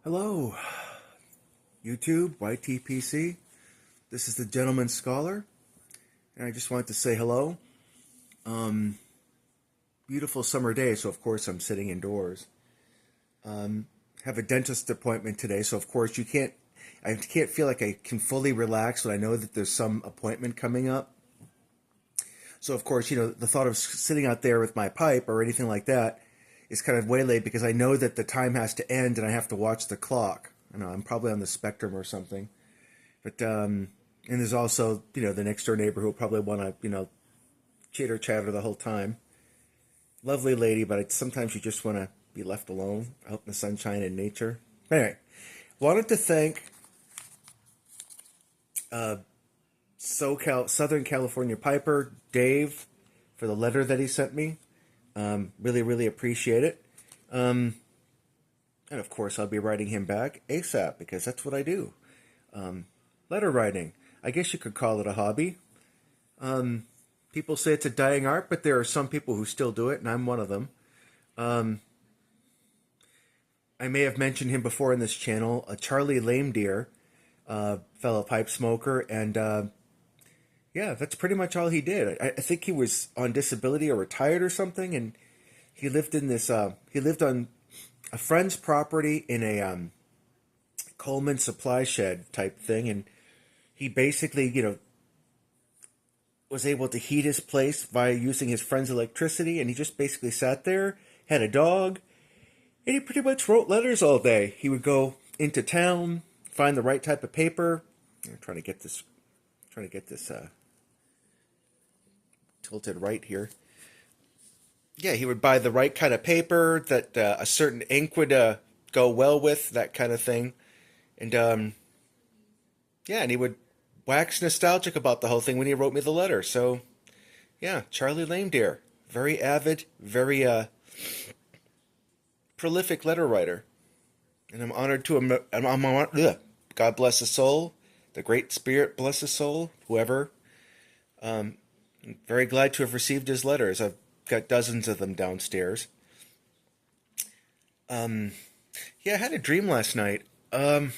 Hello, YouTube, YTPC. This is the Gentleman Scholar, and I just wanted to say hello. Um, Beautiful summer day, so of course I'm sitting indoors. Have a dentist appointment today, so of course I can't feel like I can fully relax when I know that there's some appointment coming up. So of course, the thought of sitting out there with my pipe or anything like that is kind of waylaid because I know that the time has to end and I have to watch the clock. I know I'm probably on the spectrum or something. But and there's also the next door neighbor who will probably want to chitter chatter the whole time. Lovely lady, but sometimes you just want to be left alone out in the sunshine and nature. Anyway, wanted to thank Southern California Piper Dave for the letter that he sent me. Really, really appreciate it. And of course, I'll be writing him back ASAP because that's what I do. Letter writing. I guess you could call it a hobby. People say it's a dying art, but there are some people who still do it, and I'm one of them. I may have mentioned him before in this channel, a Charlie Lame Deer, fellow pipe smoker, and yeah, that's pretty much all he did. I think he was on disability or retired or something, and he lived in this. He lived on a friend's property in a Coleman supply shed type thing, and he basically, was able to heat his place by using his friend's electricity, and he just basically sat there, had a dog, and he pretty much wrote letters all day. He would go into town, find the right type of paper. I'm trying to get this tilted right here. Yeah, he would buy the right kind of paper that a certain ink would go well with, that kind of thing. And yeah, and he would wax nostalgic about the whole thing when he wrote me the letter. So yeah, Charlie Lame Deer, very avid, very prolific letter writer, and I'm honored to God bless his soul, the Great Spirit bless his soul, whoever. I'm very glad to have received his letters. I've got dozens of them downstairs. Yeah, I had a dream last night. I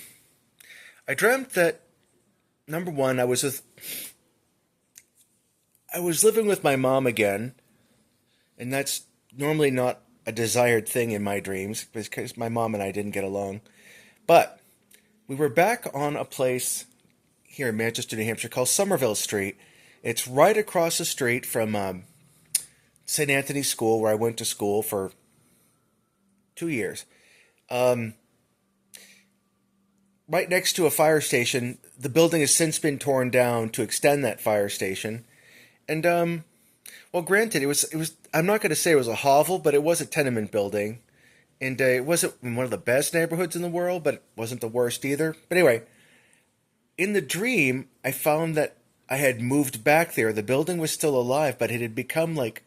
dreamt that number one, I was living with my mom again, and that's normally not a desired thing in my dreams because my mom and I didn't get along. But we were back on a place here in Manchester, New Hampshire called Somerville Street. It's right across the street from St. Anthony's School, where I went to school for 2 years. Right next to a fire station. The building has since been torn down to extend that fire station. And well, granted, it was. I'm not going to say it was a hovel, but it was a tenement building, and it wasn't in one of the best neighborhoods in the world, but it wasn't the worst either. But anyway, in the dream, I found that I had moved back there. The building was still alive, but it had become like,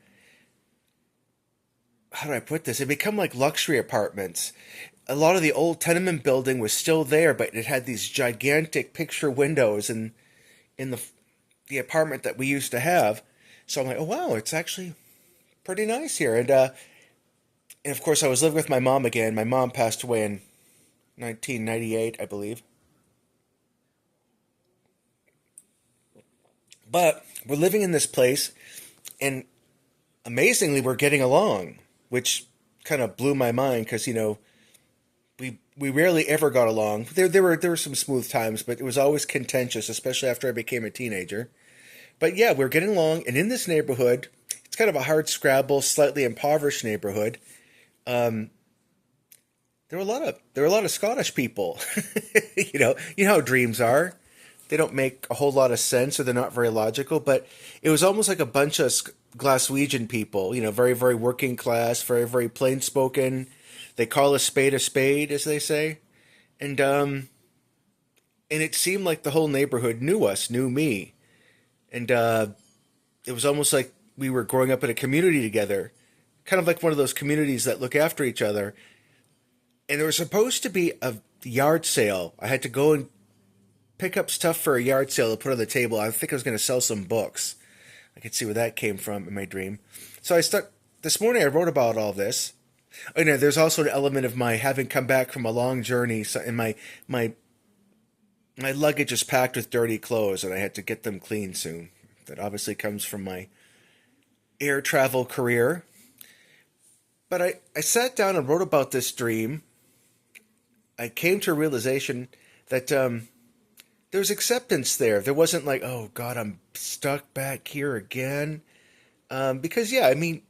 how do I put this? It had become like luxury apartments. A lot of the old tenement building was still there, but it had these gigantic picture windows in the apartment that we used to have. So I'm like, oh wow, it's actually pretty nice here. And of course, I was living with my mom again. My mom passed away in 1998, I believe. But we're living in this place, and amazingly, we're getting along, which kind of blew my mind because we rarely ever got along. There were some smooth times, but it was always contentious, especially after I became a teenager. But yeah, we're getting along, and in this neighborhood, it's kind of a hard scrabble, slightly impoverished neighborhood. Um, there were a lot of Scottish people. You know how dreams are. They don't make a whole lot of sense, or they're not very logical. But it was almost like a bunch of Glaswegian people. Very very working class, very very plain spoken. They call a spade, as they say, and it seemed like the whole neighborhood knew us, knew me, and it was almost like we were growing up in a community together, kind of like one of those communities that look after each other. And there was supposed to be a yard sale. I had to go and pick up stuff for a yard sale to put on the table. I think I was going to sell some books. I could see where that came from in my dream. So this morning I wrote about all this, Oh, no, there's also an element of my having come back from a long journey, so and my my luggage is packed with dirty clothes, and I had to get them clean soon. That obviously comes from my air travel career. But I sat down and wrote about this dream. I came to a realization that there was acceptance there. There wasn't like, oh God, I'm stuck back here again. Because yeah, I mean,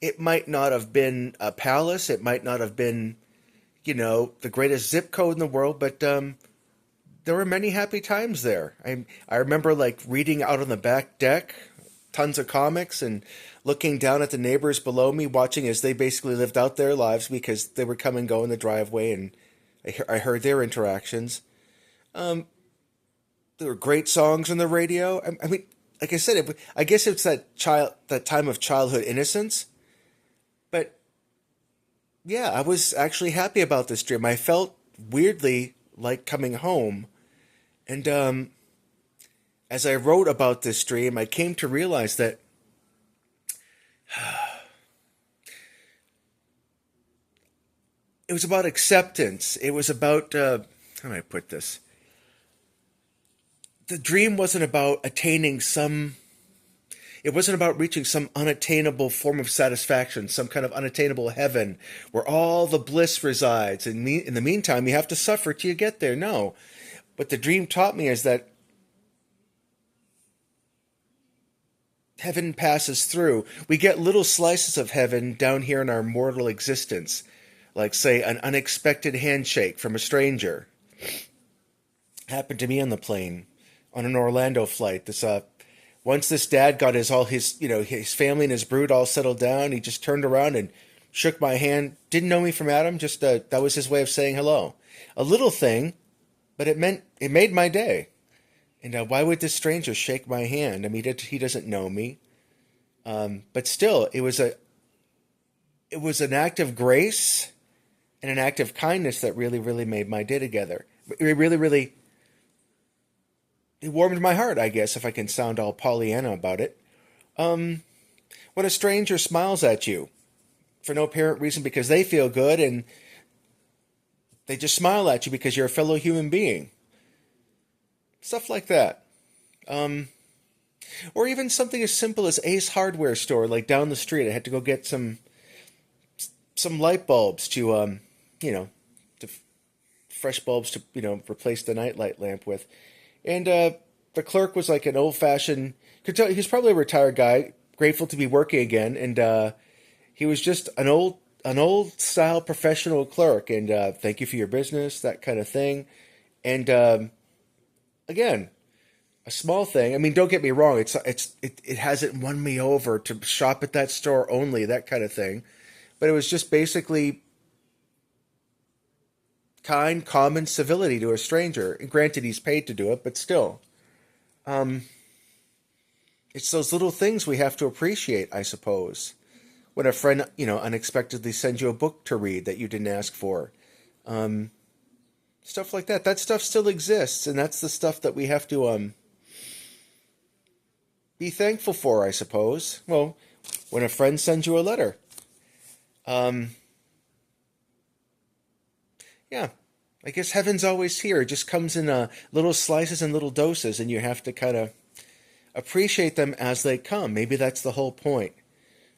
it might not have been a palace. It might not have been, the greatest zip code in the world, but there were many happy times there. I remember like reading out on the back deck, tons of comics, and looking down at the neighbors below me, watching as they basically lived out their lives because they would come and go in the driveway, and I heard their interactions. There were great songs on the radio. I mean, like I said, I guess it's that time of childhood innocence. But yeah, I was actually happy about this dream. I felt weirdly like coming home. And as I wrote about this dream, I came to realize that it was about acceptance. It was about, how do I put this? The dream wasn't about it wasn't about reaching some unattainable form of satisfaction, some kind of unattainable heaven where all the bliss resides. And in the meantime, you have to suffer till you get there. No. What the dream taught me is that heaven passes through. We get little slices of heaven down here in our mortal existence, like, say, an unexpected handshake from a stranger. Happened to me on the plane on an Orlando flight. Once this dad got his family and his brood all settled down, he just turned around and shook my hand. Didn't know me from Adam. Just that was his way of saying hello. A little thing, but it made my day. And why would this stranger shake my hand? I mean, he doesn't know me. But still, it was an act of grace and an act of kindness that really, really made my day together. It really, really, it warmed my heart, I guess, if I can sound all Pollyanna about it. When a stranger smiles at you for no apparent reason because they feel good and they just smile at you because you're a fellow human being. Stuff like that. Or even something as simple as Ace Hardware Store, like down the street. I had to go get some light bulbs to fresh bulbs to, replace the nightlight lamp with. And the clerk was like an old-fashioned, could tell he's probably a retired guy, grateful to be working again, and he was just an old-style professional clerk, and thank you for your business, that kind of thing. And again, a small thing. I mean, don't get me wrong, it hasn't won me over to shop at that store only, that kind of thing. But it was just basically kind, common civility to a stranger. And granted, he's paid to do it, but still. It's those little things we have to appreciate, I suppose. When a friend, unexpectedly sends you a book to read that you didn't ask for. Stuff like that. That stuff still exists, and that's the stuff that we have to be thankful for, I suppose. Well, when a friend sends you a letter. Yeah, I guess heaven's always here. It just comes in little slices and little doses, and you have to kind of appreciate them as they come. Maybe that's the whole point.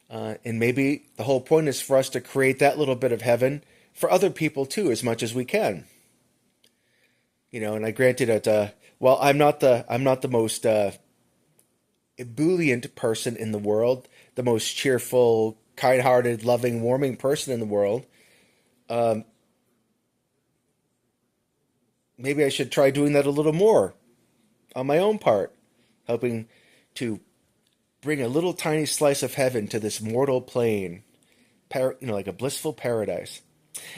And maybe the whole point is for us to create that little bit of heaven for other people too, as much as we can. And I granted that, while I'm not the most ebullient person in the world, the most cheerful, kind-hearted, loving, warming person in the world, maybe I should try doing that a little more on my own part, helping to bring a little tiny slice of heaven to this mortal plane, like a blissful paradise.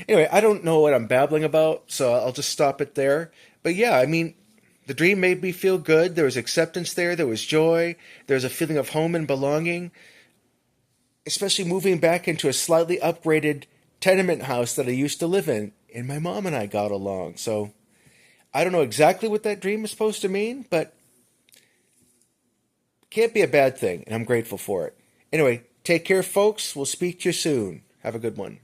Anyway, I don't know what I'm babbling about, so I'll just stop it there. But yeah, I mean, the dream made me feel good. There was acceptance there. There was joy. There was a feeling of home and belonging, especially moving back into a slightly upgraded tenement house that I used to live in, and my mom and I got along. So I don't know exactly what that dream is supposed to mean, but it can't be a bad thing, and I'm grateful for it. Anyway, Take care, folks. We'll speak to you soon. Have a good one.